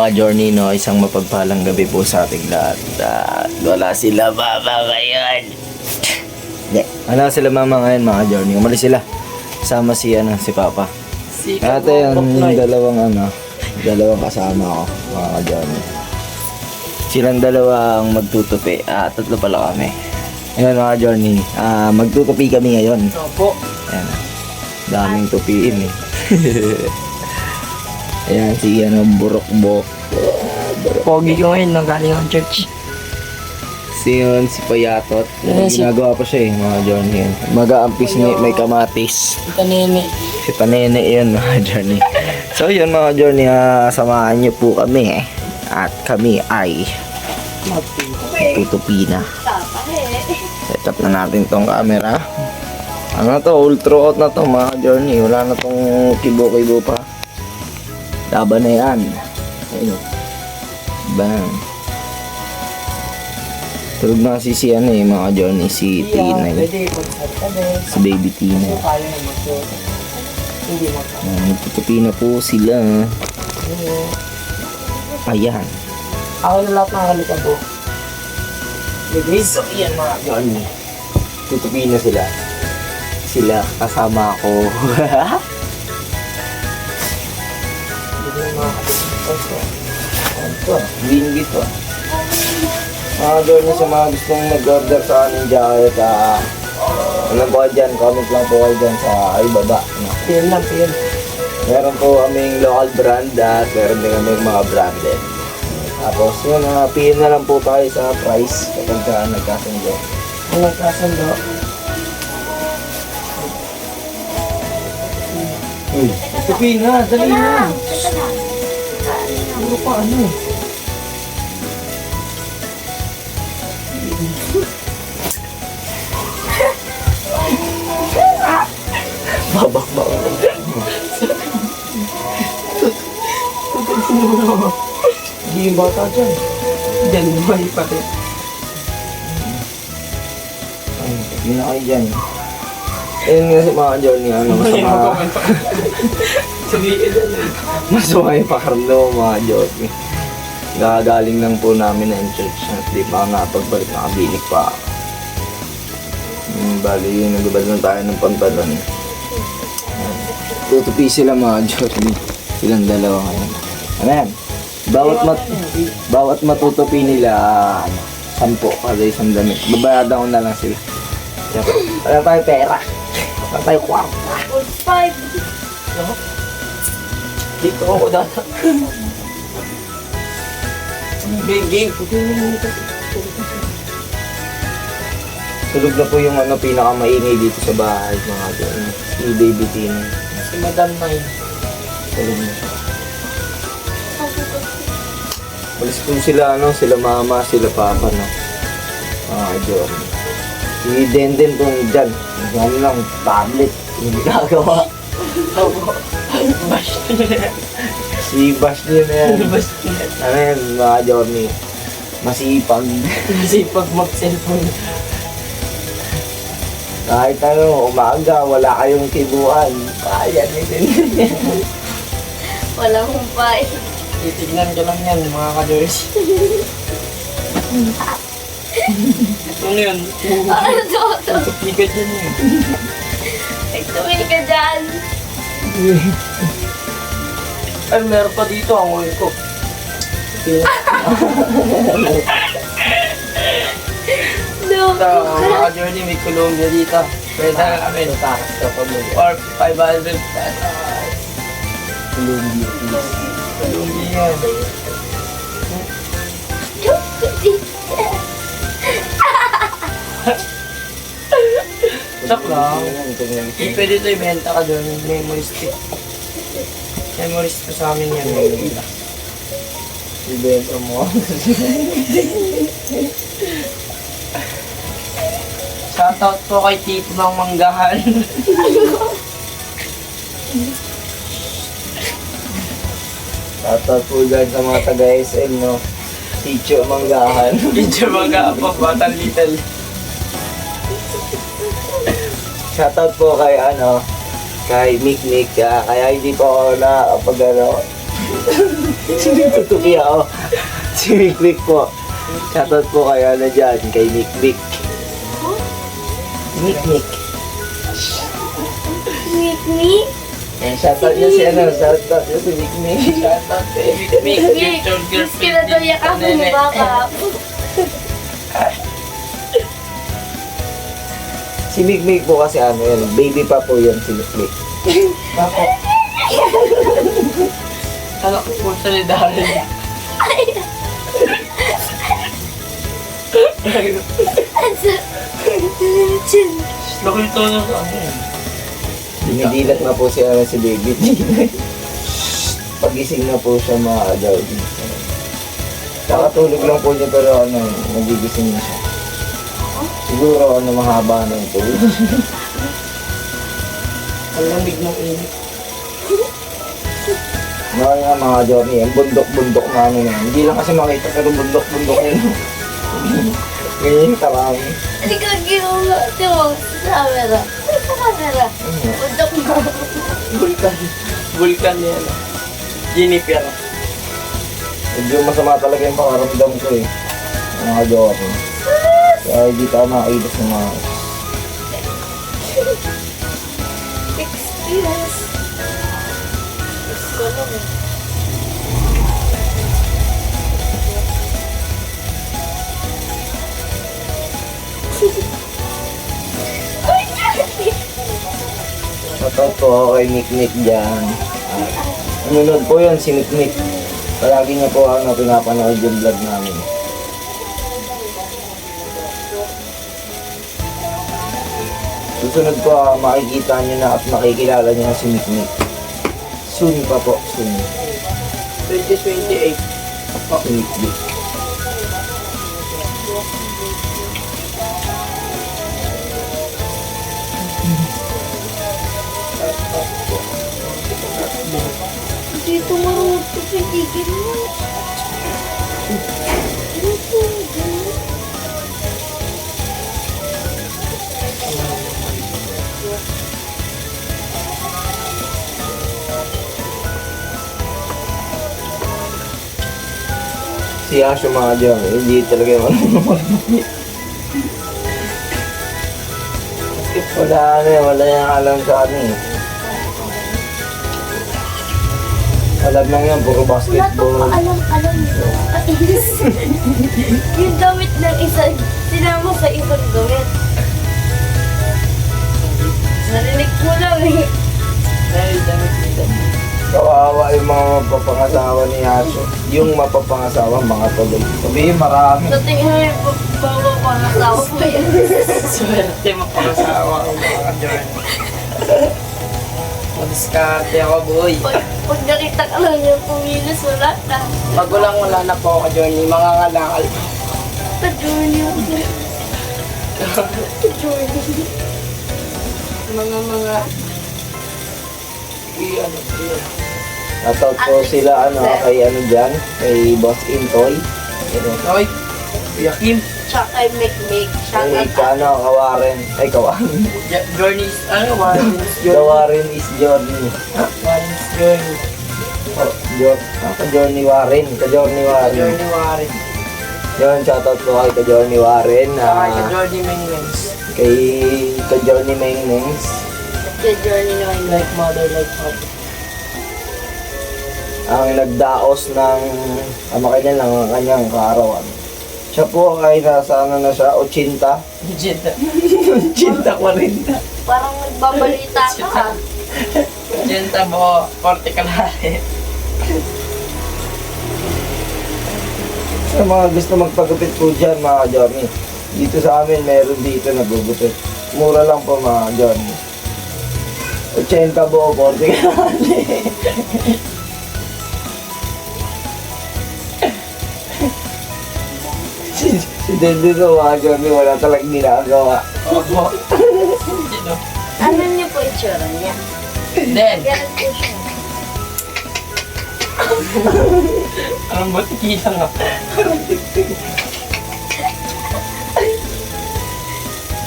ka-journey, no, isang mapagpalang gabi po sa ating lahat. At wala sila mama ngayon. Hindi. Wala sila mama ngayon, mga ka-journey. Umalis sila. Sama si Papa. Ate yung dalawang kasama ko, mga ka-journey. Silang dalawa ang magtutupi. Tatlo pala kami. Ayan, mga ka-journey. Magtutupi kami ngayon. Opo. Ayan. Daming tupiin eh. Ayan, si burok-bok. Pogi ko ngayon nang galing ang church. Si Payatot. Ginagawa pa siya eh, mga Johnny. Mag-aampis ni may kamatis. Ito nene. Si Tanene yun, mga Johnny. So yun, mga Johnny, samahan niyo po kami eh. At kami ay tutupi na. Set up na natin tong camera. Ano to, ultra out na to, mga Johnny. Wala na tong kibo-kibo pa. Laban na yan. Ayun. Bang. Tulog na si mga Johnny, si Tina. Si baby Tina. Nagtutupi na po sila. Ayan. Ako na lahat nakakalikan po. So, ayan mga Johnny. Tutupi na sila. Sila kasama ko. Bingi to. Mga Johnny, sa mga gustong mag-order sa aming jacket, alam po kayo dyan, comment lang po kayo dyan sa ibaba. PM lang, PM. Meron po kaming local brand at meron din kaming mga branded. Tapos yun, PM na lang po tayo sa price kapag nagkasundo. Ang nagkasundo. Uy, tupi na, dali na. Puro pa ano. Babak-bak. Hindi yung bata dyan. Diyan, buhay pa rin. Hindi na kayo dyan. Ayun nga si mga Johnny, masama yung pakaramdam mga Johnny. Gagaling lang po namin na in church at di pa nga pagbalik nakabilik pa. Bali, nagubad lang tayo ng pantalon. Tutupi sila mga Johnny. Silang dalawa ngayon. Ano yan? Bawat matutupi nila, 10 kada isang damit. Babayadan ko na lang sila. Wala tayo pera. Wala tayo kwarta. 5. Dito ako data. Game. Tulog na po yung pinakamaingay dito sa bahay mga Johnny. Si Baby Tina. Si Madam May. Tulog na siya. Malis po sila mama, sila papa, no? Johnny. Si Denden po dyan. Ano lang, tablet. Hindi gagawa. Bash nila. Si Bash nyo na yan. Bash nila. Ano yan, mga Johnny? Masipag. Masipag mag-cellphone. Kahit umaga, wala kayong kibuan. Kaya din. Walang humpay. Titignan ko lang yan, mga ka-Joyce. Ano yun? Ano to? Tupikat yan yun. Nagtuwi ka dyan. Ay, meron pa dito ang ulit ko. No. Ito, mga ka-Journey, may Colombia dito. Pwede na kami. Or 500 pesos. Colombia yan. Chak lang. Hindi pwede ito ibenta ka doon. Memory stick. Memory stick sa amin yan. Ibenta mo. Shoutout po kay Tito ng Manggahan. Shoutout po dyan sa mga taga-SM, no? Ticho Manggahan. Medyo Manggahan pa, Batang Little. Shoutout po kay Mikmik, kaya hindi po ako Tutupi ako. Si Mikmik po. Shoutout po kayo na dyan kay Mikmik. Mikmik. Meet me? Shoutout niya si shoutout niya si Mikmik. Shoutout kay Mick, future Miss ka na daw yakap mo Nene. baka. Si Mikmik po kasi yan, baby pa po yan si Mikmik. Bakit? Anak ko po solidarity. Laki ito na sa ano eh. Dumidilat na po si baby. Pagising na po siya mga adult. Kakatulog lang po niya pero nagigising na siya. Siguro mahaba na yung tulog. Ang lamig ng init. Nga mga Johnny, ang bundok-bundok na yan. Hindi lang kasi makita pero bundok-bundok yun. Ganyan yung tarami. Hindi ka ginawa. Tiwag sa camera. Sa camera. Undok mo. Vulkan. Vulkan yan. Juniper. Medyo masama talaga yung pakaramdam ko eh. Mga Johnny. Kaya hindi tayo makailos ng mga... Experience. Gusto lang eh. Shoutout po ako kay Mikmik dyan. Nanonood po yun si Mikmik. Palagi niya po pinapanood yung vlog namin. Susunod po makikita niyo na at makikilala niyo na si Mikmik. Soon pa po, soon. 2028. Si Mikmik. Dito marunong ito pitigil mo. Dito. Si Asho mga dyan, hindi talaga yung wala yung alam sa ano eh. Alam lang yan, puro Wala to basketball. alam nyo. Kainis. Yung damit ng isa, sinama sa isang damit. Narinig mo lang eh. Dahil damit nito. Kawawa yung mga mapapangasawa ni Asho. Yung mapapangasawa, mga tuloy. Sabihin marami. Sa tingin mo yung bago pang asawa ko yan. Swerte mapangasawa ko mga ka-Jordan. Madiskarte ako, boy. Pag nakita ka lang yung pumilis, wala na. Pag wala na po ako, Johnny, mga kalakal. Pa-journey ako. Pa-journey. Mga ano, Shoutout po sila kay dyan, kay Boss Intoy. Oy, Kuya Kim. Tsaka kay Mikmik. Kay Shout out. Kawaren. Ay, Kawaren. Journey's, Warren's Journey. Kawaren is Journey. Warren's Journey. Ka-Journey Warren. Ka-Journey Warren. Journey Warren. Yun, shoutout po kay Ka-Journey Warren. Saka kay Journey Mengens. Kay Ka-Journey Mengnengs. Kay journey naman. Like mother, like father. Ang nagdaos ng kanya lang ang kanyang kaarawan. Siya po ay nasa na siya, 80. Jenta. 80, 40. Parang nagbabalita ka ha. Jenta mo, korte kalahari. Sa mga gusto magpagupit po dyan mga Johnny, dito sa amin meron dito nagugupit. Mura lang po mga Johnny. 80 buo, 40 kalahari. Si Dendo mga Johnny, wala talagang ginagawa. Opo. Sino? Ano niyo po itsura niya? Then, Ganun po siya. anong butiki lang ako?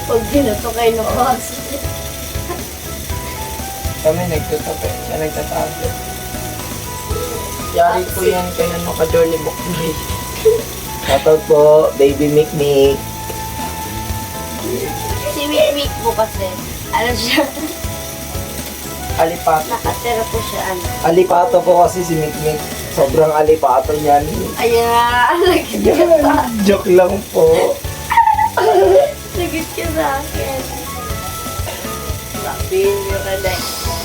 Pag binato kayo ng boss. Kami nagtutope, siya nagtatabi. Yari po yan kay ano ka Johnny Bokbay. Shoutout po, baby Mikmik. Si Wik po kasi, ano siya, Alipat. nakatira po siya, ano. Alipato po kasi si Mikmik. Sobrang alipato niyan. Ayan na, lagit ka sa, Joke lang po. lagit ka sa akin. Sabihin niyo ka na.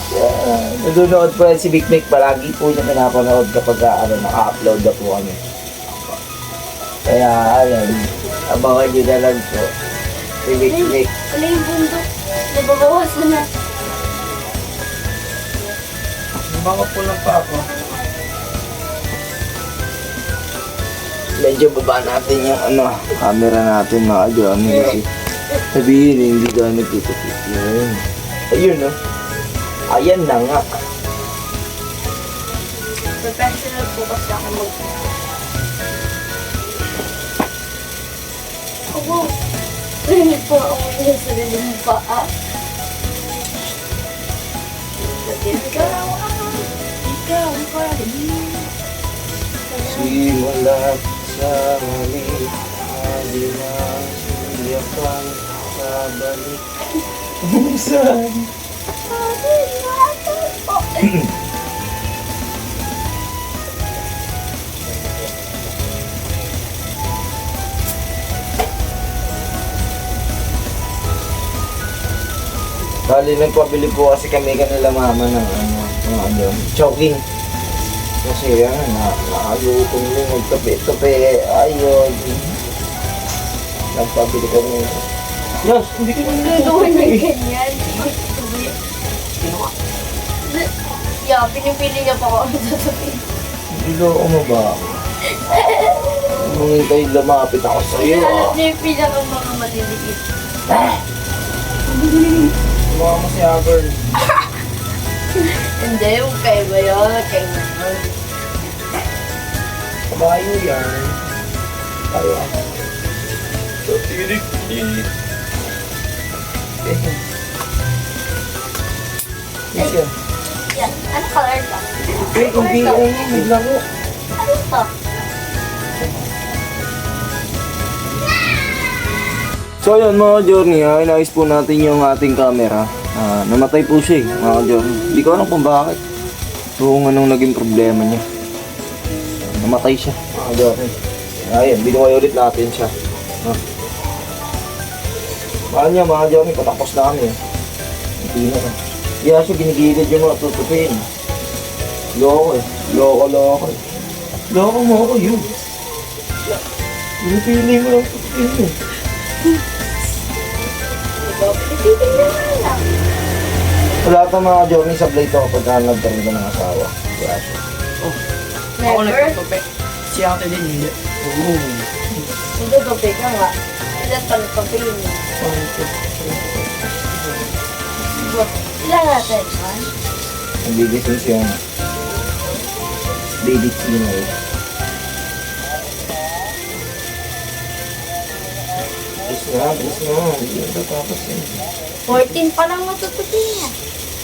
Nanonood po yan si Mikmik. Palagi po niya pinapanood kapag naka-upload na po kami. Kaya, ayan. Abangan niyo na lang po. Si Mikmik. Ano yung bundok? Nababawasan na. Baka po lang pa ako. Medyo baba natin yung camera natin mga Johnny kasi sabihin hindi ka nagtutupit yun. Ayun ayan na nga. Professional po kasi ako mag... Ako, hindi po ako may sarili ng paa. Ikaw, Simulat sa mali, hali na siyapan sabalik. Saan? Bali, nagpabili po kasi kami kanila mama ng choking. Kasi yan, nakagutom din, nagtabi-tabi, ayun. Nagpabili kami. Yes, hindi ko Gagawin na ganyan. Yeah, pinipili niya pa ako ang sasabihin. Hindi ko mo ba? Nung hintay lumapit ako sa iyo. Alam niya yung pinakang mga maliliit. Mukha mo si Agern. Hindi, yung kayo ba yun? Kayo naman. Kabayo yan. Tayo ako. Yes, yan. Yan, ano color to? Wait, kung di ay bigla ko. Ano to? So yun mga Journey, inayos po natin yung ating camera. Namatay po siya mga Journey. Hindi ko alam kung bakit. Kung anong naging problema niya. Namatay siya mga Journey. Ayan, binuhay ulit natin siya. Mahal niya mga Journey, patapos na kami. Hindi na. Kaya siya ginigilid yung mga tutupin. Loko eh. Loko eh. Loko mo ako yun. Pinipili mo lang tutupin eh. Ikaw, pinipili niya lang. Wala ka mga Johnny sa blade ako pagka nagkaroon ka ng asawa. Kaya siya. Ako Never. nagtutupi. Si ate din hindi. Hindi, topic ka nga. Ilan pa nagpapili niya? Ilan natin, man? Nagbibigay siya. Baby Tino. Bis na. Hindi na tapos yun. 14 pa lang matutupi niya.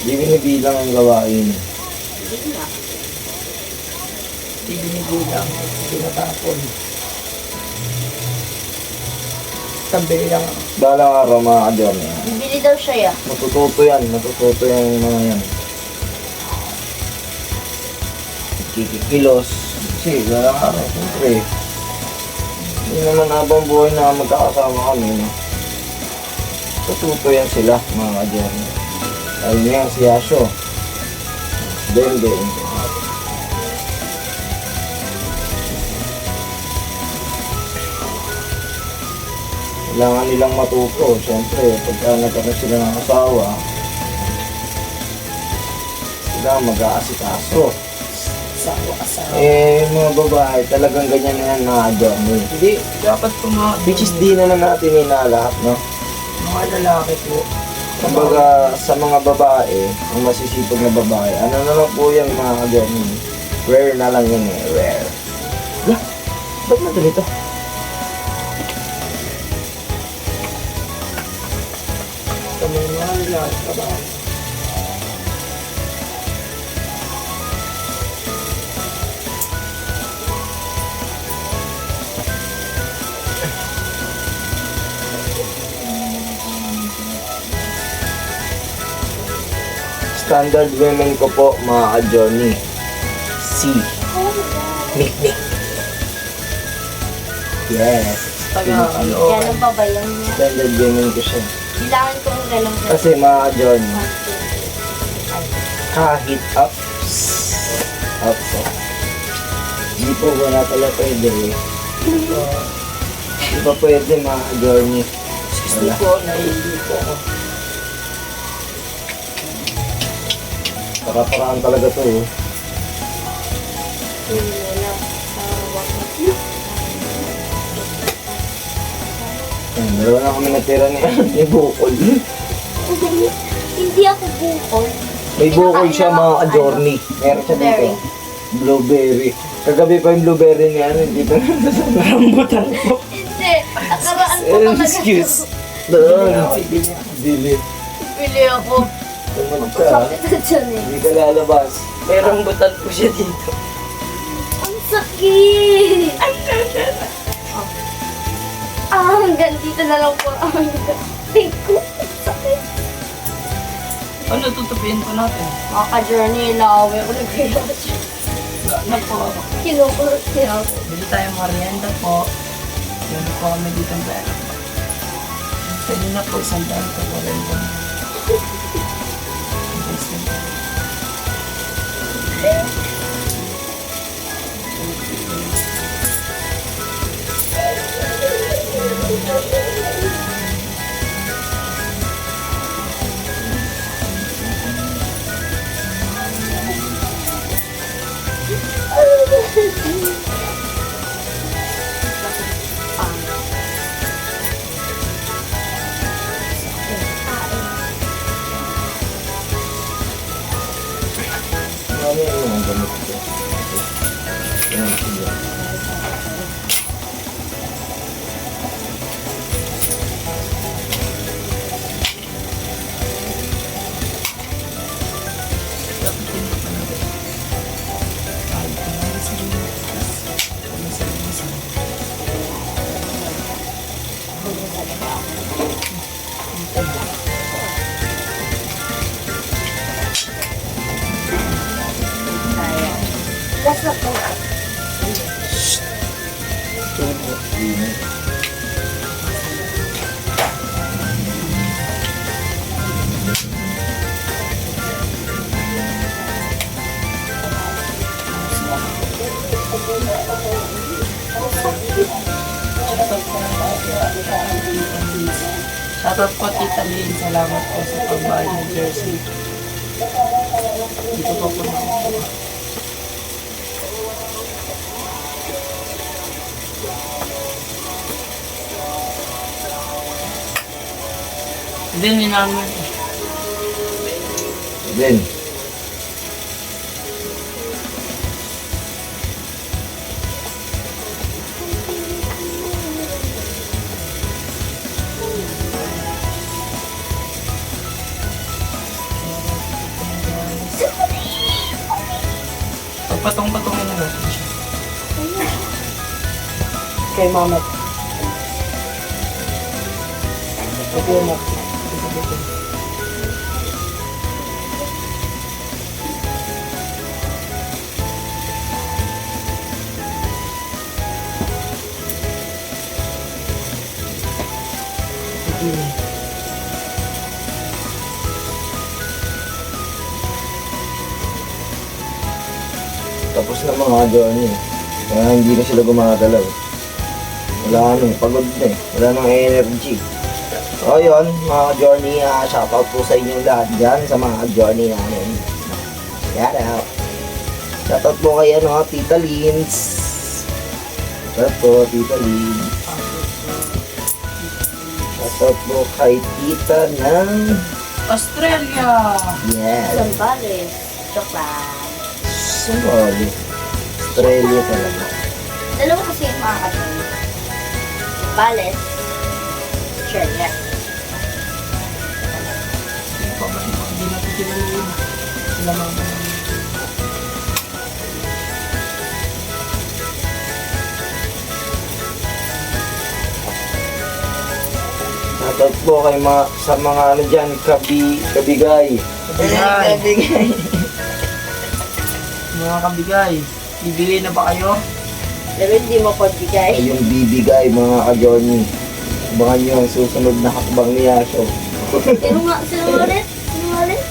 Hindi binibilang ang gawain. Hindi nga. Hindi binibilang. Tinatapon. Sabi lang. Balang araw mga Johnny. Bibili daw siya ya. Matututo yan yung mga yan. Kikikilos. Kasi balang araw, siyempre. Hindi naman habang buhay na magkakasama kami. No? Tututo yan sila, mga Johnny. Ayun yan, si Yasho. Then. Kailangan nilang matuto. Siyempre, pagka nagkaroon sila ng asawa, sila mag-aasikaso. Asawa. Mga babae, talagang ganyan na yan mga Johnny. Hindi. Dapat po mga Which is di na natin inalahat, no? mga lalaki po. Kumbaga, sa mga babae, ang masisipag na babae, ano na lang po yan mga Johnny? Rare na lang yun eh, rare. Lah, ba't na ganito? Sa mga lalaki pa ba? Standard women ko po, mga ka-journey. Si Mikmik. Yes. Taga, ano, Ganun pa ba yan niya? Standard women ko siya. Kailangan kong ganun sa... Kasi mga ka-journey, kahit ups, oh. Hindi po wala pala pwede eh. Hindi pa pwede mga ka-journey. Gusto ko, nahihili po ako. Para-paraan talaga to eh. Dalawa na kami natira ni Bukol. Hindi ako bukol. May bukol siya mga ka-journey. Meron siya dito. Blueberry. Kagabi pa yung blueberry niya, hindi pa narambutan ko. Hindi. Nakaraan ko talaga. Excuse. Doon. Dili. Pili ako. Tumag ka. Sakit na dyan eh. Hindi ka lalabas. May rambutan po siya dito. Ang sakit! Hanggang dito na lang po ang tingin ko. Ang sakit. Ano, tutupiin po natin? Mga ka-journey, naaway ko nag-relax. Ano po? Kinukulot niya ako. Bili tayong merienda po. Yan po kami dito ang pera. Pwede na po, isang daan po po rin po. Ano yung gamit ko? That's not the Shoutout po Tita Lynn. Salamat po sa pagbahay ng jersey. Dito po po na ako. Hindi namin. Then, Pagpatong-patongin na natin siya. Kay mama. Okay na. tapos na mga journey. Kaya hindi na sila gumagalaw. Wala ano, pagod na eh. Wala nang energy. So yun, mga journey, shoutout po sa inyong lahat dyan sa mga journey namin. Shout out. Shoutout po kay Tita Lins. Shoutout po, Tita Lins. Shoutout po kay Tita ng... Australia! Yes. Sambales. Chocolate. Sumali. Australia talaga. Dalawa kasi yung mga ka-journey. Sambales. Australia. Hindi natin kinalawin. Sila mama. Shoutout po kay sa mga ano dyan, kabigay. kabigay. Mga kabigay, bibili na ba kayo? Pero hindi mo pagbigay. Ay, yung bibigay mga ka-Johnny. Abangan nyo ang susunod na hakbang ni Yasho. Sino nga? Sino ulit? Sino ulit?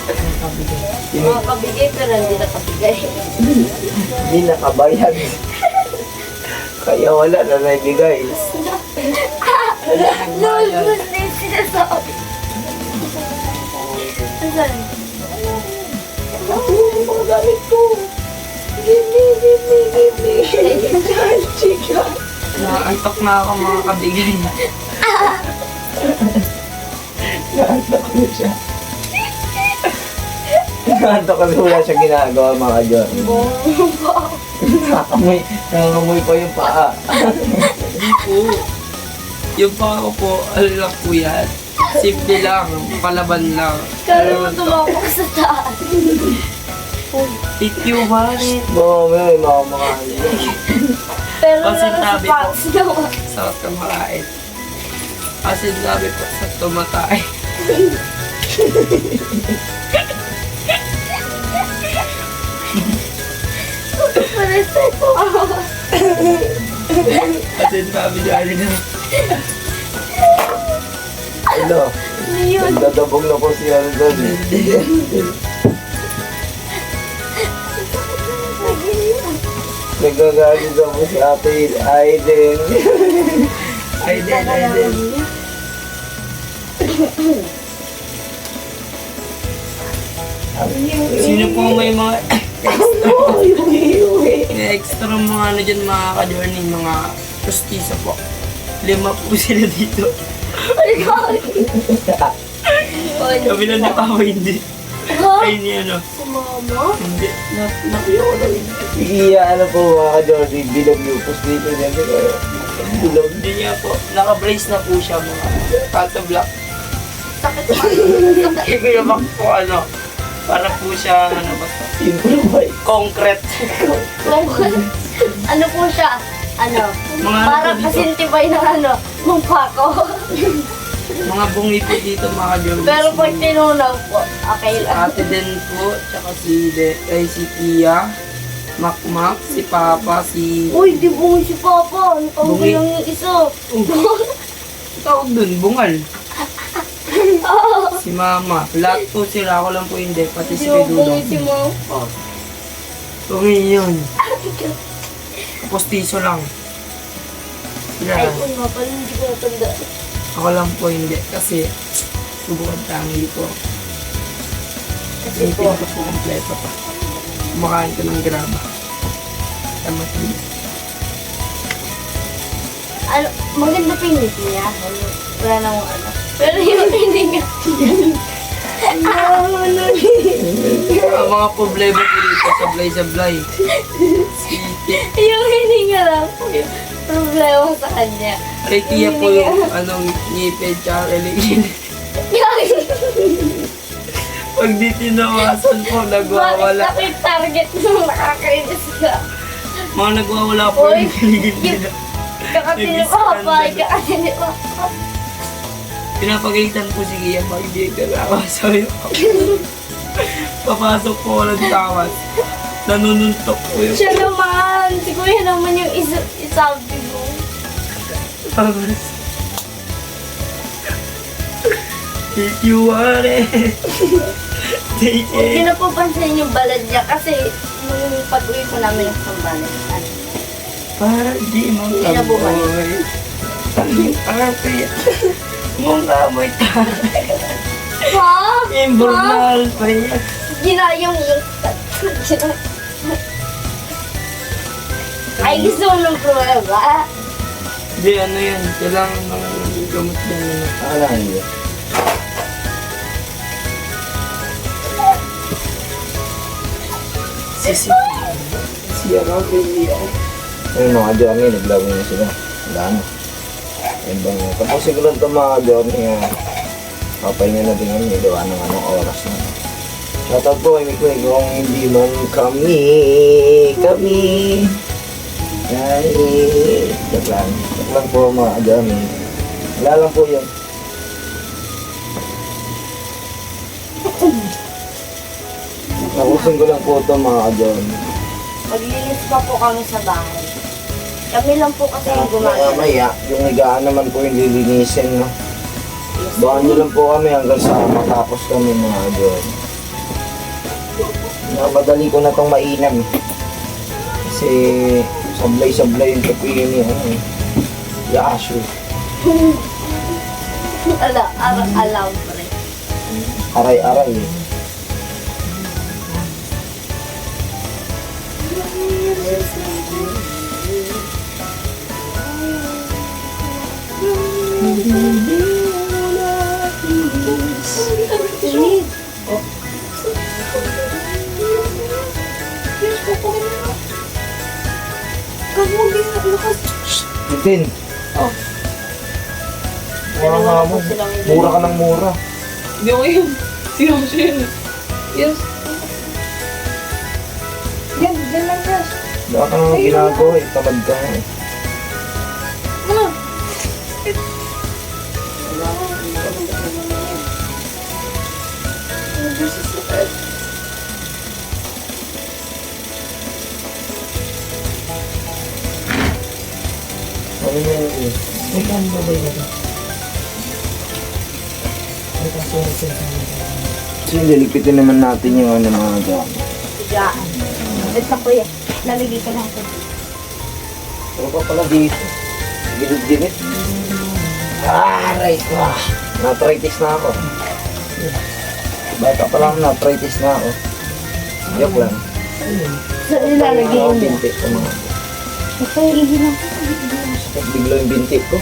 Mga kabigay. Mga kabigay pero hindi nakabigay. Hindi nakabayad. Kaya wala na naibigay. Lord, gusto yung sinasabi. Asan? Yung mga gamit ko. Give me. Chika. Naantok na ako mga kabigay. Naantok na siya. Naantok kasi wala siya ginagawa mga Johnny. Nangangamoy pa yung paa. Hindi po. Yung pa ako po, ano lang po yan. Simple lang, palaban lang. Kala mo tumawag ka sa taas. Thank you, Marit. Oo, may mga Pero Kasi naman sa sabi ko. pants naman. Sarap na makain. Kasi sabi po sa tumatay. Respeto ako. Kasi sabi niya na. Hello. Ano yun? Nagdadabog na po si ano doon. Nagagalit na po si Ate Aiden. Ay, din. Sino po may mga extra mga ano dyan mga ka-journey, mga pustiso po. 5 po sila dito. Kami lang nakawa hindi. Ay ni ano. Sumama? Hindi. Nakuya ko lang. Iya, ano po mga ka-Jordi, bilog yung post dito niya. Bilog. Hindi niya po. Naka-brace na po siya mga tato block. Sakit pa. Ikulabak po ano. Para po siya ano ba? Improvise. Concrete. Ano po siya? Ano? Mga ano Para po dito? pasintibay ng ano, ng pako. Mga bungi po dito mga journey. Pero pag tinunaw po, okay lang. Ate din po, tsaka si Tia, Makmak, si Papa, si... Uy, di bungi si Papa. Ano pang Bungi? yung isa? Tawag dun, bungal. Si Mama. Lahat po sila, ako lang po hindi, pati Di si mo bungi Pedulong. si Mom. Bungi yun. Postiso lang. Sila Ay, lang. kung nga pala, hindi ko natanda. Ako lang po hindi, kasi subukan tangi po. Kasi Hindi po, ko po kompleto pa. Kumakain ko ng graba. Tama sila. ano, maganda pa yung ngiti niya. Ano, wala nang ano. Pero yung hininga. Ang mga problema ko dito, sablay-sablay. Yung hininga lang po yung problema sa kanya. Kay Tia po yung anong ngipin tsaka religin. Pag di tinawasan po, nagwawala. Bakit sakit target nung nakakainis ka? Mga nagwawala po Uy, yung kiligin nila. Kakatino pa pa, kakatino pa. Pinapagalitan po si Gia, pag hindi nagdalawa sa iyo. Papasok po ako ng tawas. Nanununtok po yung Siya naman, si Kuya naman yung isabi mo. tawas. If you want it, take Huwag it. niyo na po pansin yung balad niya kasi nung pag-uwi ko namin yung sambalan. Ano? Para di mo Hindi na bumalik. kaboy. Ate, mong amoy tayo. Ha? Imburnal pa yan. Ginayong yung... Ay, gusto mo ng pruweba? Di, ano yan, kailangan ng gamot yan. Ano. Akalahan niyo. Sisi. Siya ka, baby ako. Ayun mga Johnny, naglaro na sila. Wala na. Ayun ba nga. Tapos siguro ito mga Johnny, papahinga na din kami. Gawa ng anong oras na. Shoutout po kay Mikoy kung hindi man kami. Ay, joke lang. Joke lang po mga Johnny. Wala lang po yun. Nakusin ko lang po ito mga ka-journey. Maglinis pa po kami sa bahay. Kami lang po kasi yung gumagawa. Maya, yung higaan naman po yung lilinisin, no? Baka nyo lang po kami hanggang sa matapos kami mga ka-journey. Madali ko na itong mainam. Kasi sablay-sablay yung kapihin niya. Yasho. Alam pa rin. Aray-aray. Bitin. Oh. Mura nga mo. Mura ka ng mura. Hindi ko yun. Seryoso yun. Yes. Yan, yan lang guys. Wala ka nang ginagawa eh. Tamad ka nga eh. Ano na yun eh? May kang babay na ito. May kaso yung sinasabi. Kasi lilipitin naman natin yung ano mga dyan. Diyan. Ito po yan. Lalagay ko natin. Ano pa pala dito? Ginit-ginit. Aray ko. Na-arthritis na ako. Bata pa lang na-arthritis na ako. Joke lang. So, ilalagay Ako mo. binti ko mga. Ito yung ihilang ko. Sakit bigla yung binti ko.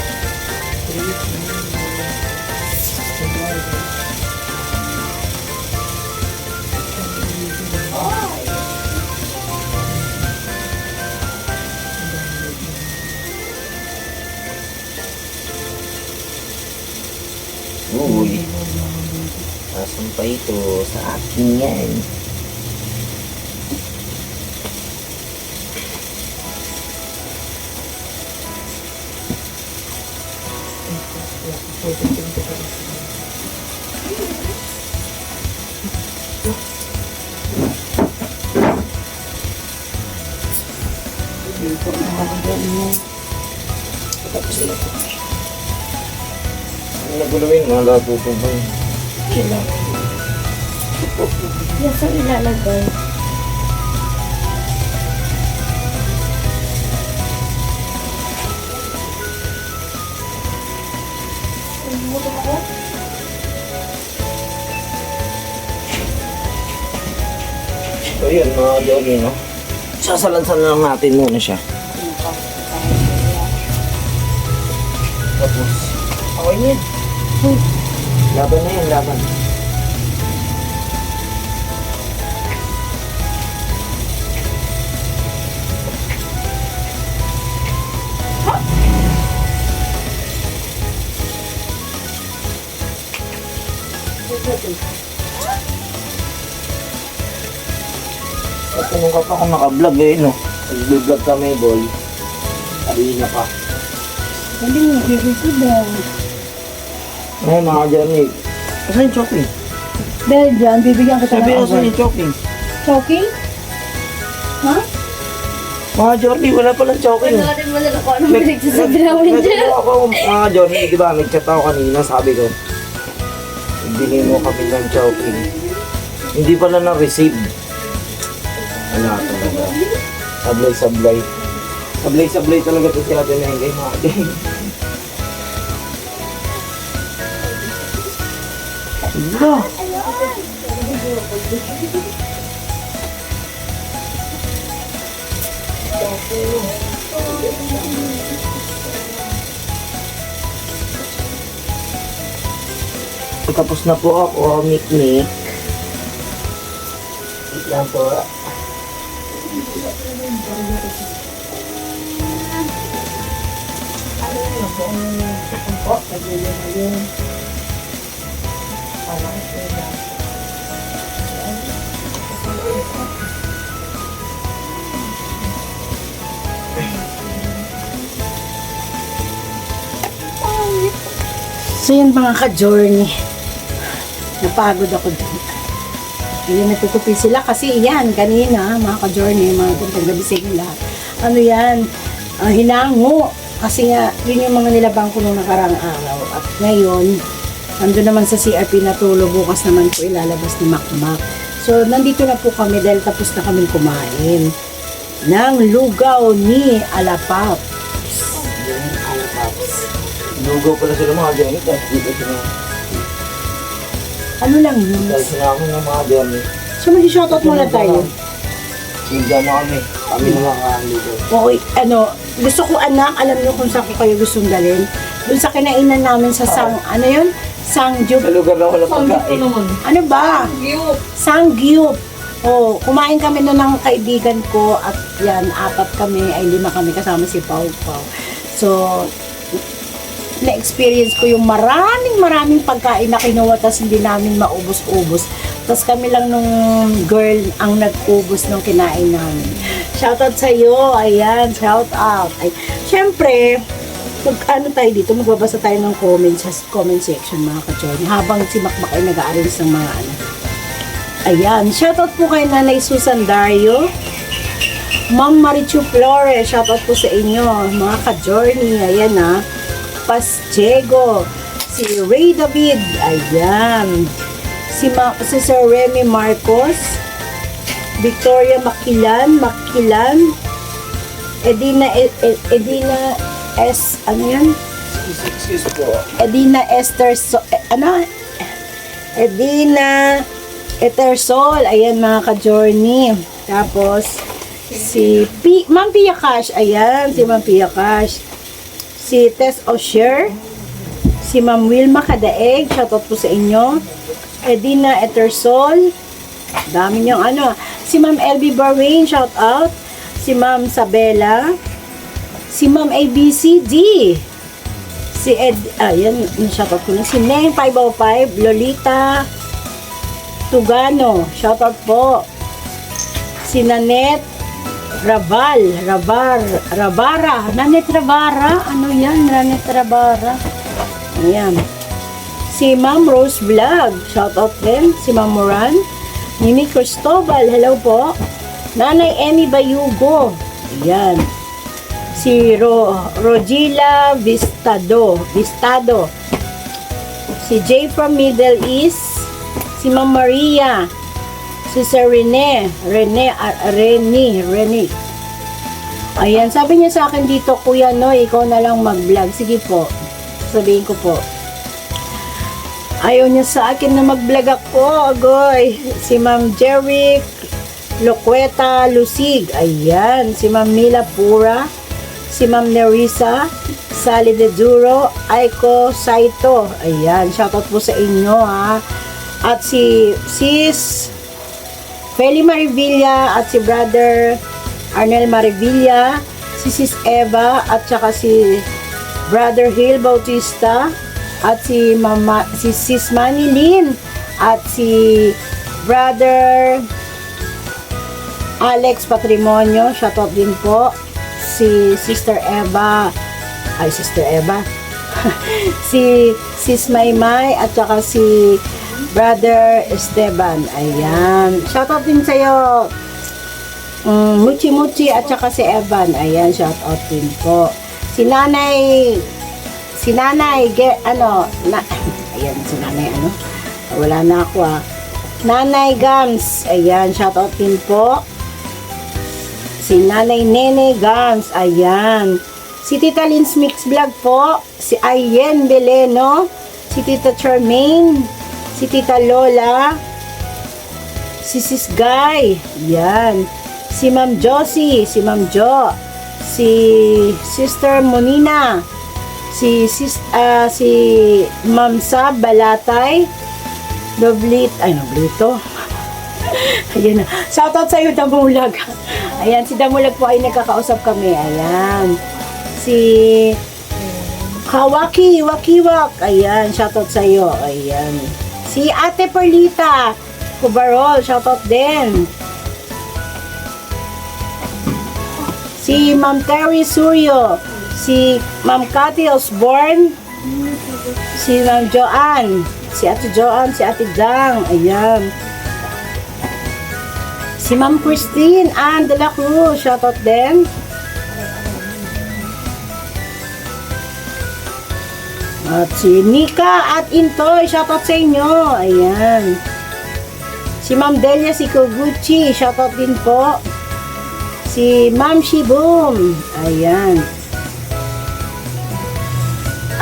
Uy. Asan pa ito? Sa akin yan. Ano nagulawin? Mga latutubay. Yan sa ilalagay. So yun mga jogi, no? Sasalansan lang natin muna siya. Tapos, okay na yan. Laban na yan, laban. At tanong ka pa kung naka-vlog eh, no? Nag-vlog kami, boy. Kanina pa. Hindi mo, ko daw. Ay, mga Johnny. Saan yung choking? Dahil dyan, bibigyan kita Sabi ng ko saan yung choking? choking? Ha? Mga Johnny, wala palang choking. Panoorin mo na lang kung anong pinagsasabi namin dyan. Nagtawa ako, mga Johnny, di ba? Nag-chat ako kanina, sabi ko. Bili mo kami ng choking. Hindi pala na-receive. Wala talaga. Sablay-sablay. Sablay-sablay talaga ito si Ate Nengay, mga Johnny. Ito. Tapos na po ako, Mikmik. Wait lang po. So yan mga ka-journey. Napagod ako dun. Ayan, natutupi sila kasi yan, kanina, mga ka-journey, mga gandang gabi sa inyo lahat. Ano yan, hinango. Kasi nga, yun yung mga nilabang ko nung nakarang araw. At ngayon, nandun naman sa CRP natulog, bukas naman po ilalabas ni Makmak. So, nandito na po kami dahil tapos na kami kumain ng lugaw ni Alapap. Yan, Alapaps. Lugaw pala sila mga Johnny. Tapos dito sila. Ano lang yun? Dahil sila ako ng mga Johnny. So, mag-shoutout muna tayo. Higyan na kami. Kami na lang ang lugaw. Okay, gusto ko anak, alam niyo kung saan ko kayo gustong dalhin. Doon sa kinainan namin sa ano yun? Sangyup. Sa lugar na wala pagkain. Ano ba? Sangyup. Oh, kumain kami noon ng kaibigan ko at yan, 4 kami, ay 5 kami kasama si Pau Pau. So, na-experience ko yung maraming pagkain na kinuha tas hindi namin maubos-ubos. Tas kami lang nung girl ang nag-ubos nung kinain namin. Shoutout sa iyo, ayan, shout out. Ay, syempre, ano tayo dito, magbabasa tayo ng comments sa comment section mga ka-journey habang si Makmak ay nag-a-arrange ng mga ano. Ayan, shoutout po kay Nanay Susan Dario, Ma'am Marichu Flores, shoutout po sa inyo mga ka-journey, ayan ha. Pasjego, si Ray David, ayan, si Sir Remy Marcos, Victoria Makilan, Edina S, ano yan? Excuse po. Edina Esther, Edina Etersol, ayan mga ka-journey. Tapos, si Ma'am Pia Cash, ayan, si Ma'am Pia Cash. Si Tess Osher, si Ma'am Wilma Kadaeg, shoutout po sa inyo. Edina Etersol, dami niyong ano. Si Ma'am LB Barwain, shoutout. Si Ma'am Sabela, si Ma'am ABCD, si ayan, shoutout ko na. Si Neng 505, Lolita Tugano, shoutout po. Si Nanette Rabara, Nanette Rabara, ano yan, Nanette Rabara, ayan. Si Ma'am Rose Vlog, shoutout din. Si Ma'am Moran, Mimi Cristobal, hello po. Nanay Emmy Bayugo, ayan. Si Rogila Vistado, si Jay from Middle East, si Ma'am Maria, si Sir Rene. Ayan, sabi niya sa akin dito, Kuya Noy, ikaw na lang mag-vlog. Sige po, sabihin ko po. Ayaw niya sa akin na mag-vlog ako, agoy. Si Ma'am Jeric Loqueta Lusig, ayan. Si Ma'am Mila Pura, si Ma'am Nerissa Sali de Duro, Aiko Saito, ayan. Shoutout po sa inyo, ha. At si Sis Feli Marivilla at si Brother Arnel Marivilla, si Sis Eva at saka si Brother Hill Bautista at si Sis Manilin at si Brother Alex Patrimonio, shoutout din po. Si Sister Eva, si Sis Maymay at saka si Brother Esteban, ayan. Shoutout din sa'yo, Muchi at saka si Evan, ayan, shoutout din po. Si Nanay, ayan, si Nanay, wala na ako, Nanay Gams, ayan, shoutout din po. Si Nanay Nene Gams, ayan. Si Tita Lynn's Mix Vlog po, si Ayen Beleno, si Tita Charmaine, si Tita Lola, si Sis Guy, yan. Si Ma'am Josie, si Ma'am Jo, si Sister Monina, si Ma'am Sab Balatay, Noblito. Ayan na. Shoutout sa iyo, Damulag. Ayan, si Damulag po ay nagkakausap kami. Ayan. Si Wakiwak. Ayan, shoutout sa iyo. Ayan. Si Ate Perlita Kubarol, shoutout din. Si Ma'am Terry Suryo, si Ma'am Cathy Osborne, si Ma'am Joanne, si Ate Joanne, si Ate Dang, ayan. Si Ma'am Christine Ann de la Cruz, shoutout din. At si Nika at Intoy, shoutout sa inyo. Ayan. Si Ma'am Delia Sikoguchi, shoutout din po. Si Ma'am Shiboom, ayan.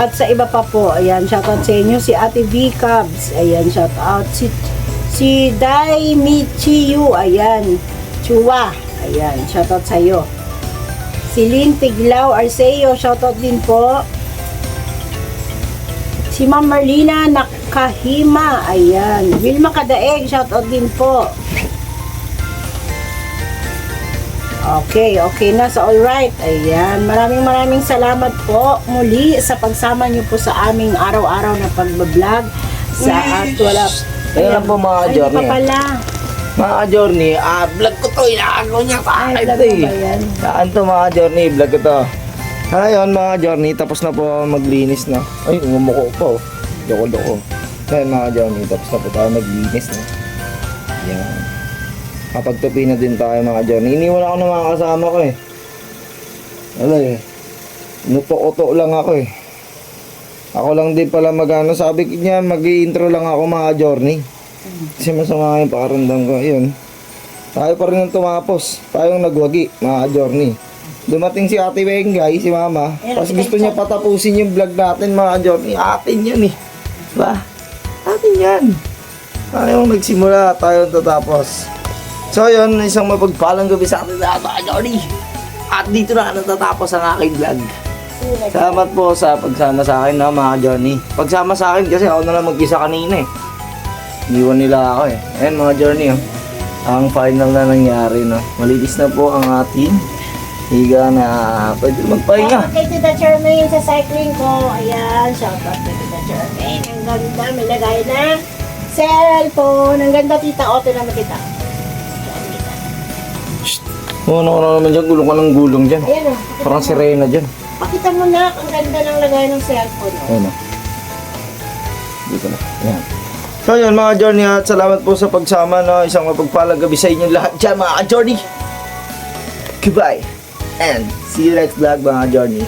At sa iba pa po, ayan, shoutout sa inyo. Si Ate V Cubs, ayan, shoutout. Si Dai Michiyu, ayan. Chua, ayan, shoutout sa iyo. Si Lynn Tiglao Arceo, shoutout din po. Si Ma'am Marlina Nakahima, ayan. Wilma Kadaeg, shoutout din po. Okay na. So, alright. Ayan. Maraming salamat po muli sa pagsama niyo po sa aming araw-araw na pagbablog. Sa at wala. Ayan lang po mga Ay, journey. pa pala. Mga journey, vlog ko to. Inaano niya sa Ay, akin vlog to mo eh. ba yan? Saan to mga journey, vlog ko to. Ayun mga journey, tapos na po maglinis na. Ay, umumuko po. Loko-loko. Ayun mga journey, tapos na po tayo maglinis na. Yan. Kapagtupi na din tayo mga journey. Iniwan ako ng mga kasama ko eh. Wala eh. Nuto-uto lang ako eh. Ako lang din pala magano. Sabi niya mag-i-intro lang ako mga journey. Kasi masama yung pakaramdam ko. Ayun. Tayo pa rin ang tumapos. Tayong nagwagi mga journey. Dumating si Ate Wengay, si Mama. Tapos gusto niya patapusin yung vlog natin mga journey. Atin yan eh. Diba? Atin yan. Tayong nagsimula, tayong tatapos. So yun, isang mapagpalang gabi sa atin na mga journey. At dito na natatapos ang aking vlog. Salamat po sa pagsama sa akin na mga journey. Pagsama sa akin kasi ako na lang mag-isa kanina eh. Iniwan nila ako eh. Ayan mga journey oh. Ang final na nangyari no. Malinis na po ang ating higa na pwede magpahinga. Kay Tita Charmaine sa cycling ko. Ayan, shoutout kay Tita Charmaine. Ang ganda, may lagay na cellphone. Ang ganda, tita. O, naman kita. Ano naman dyan, gulong ka ng gulong dyan. Ayan o. Parang sirena dyan. Pakita mo na, ang ganda ng lagay ng cellphone. O. Ayan o. Dito na. Ayan. So yun mga journey at salamat po sa pagsama no. Isang mapagpalang gabi sa inyo lahat dyan mga journey. Goodbye. And see you next vlog mga journey.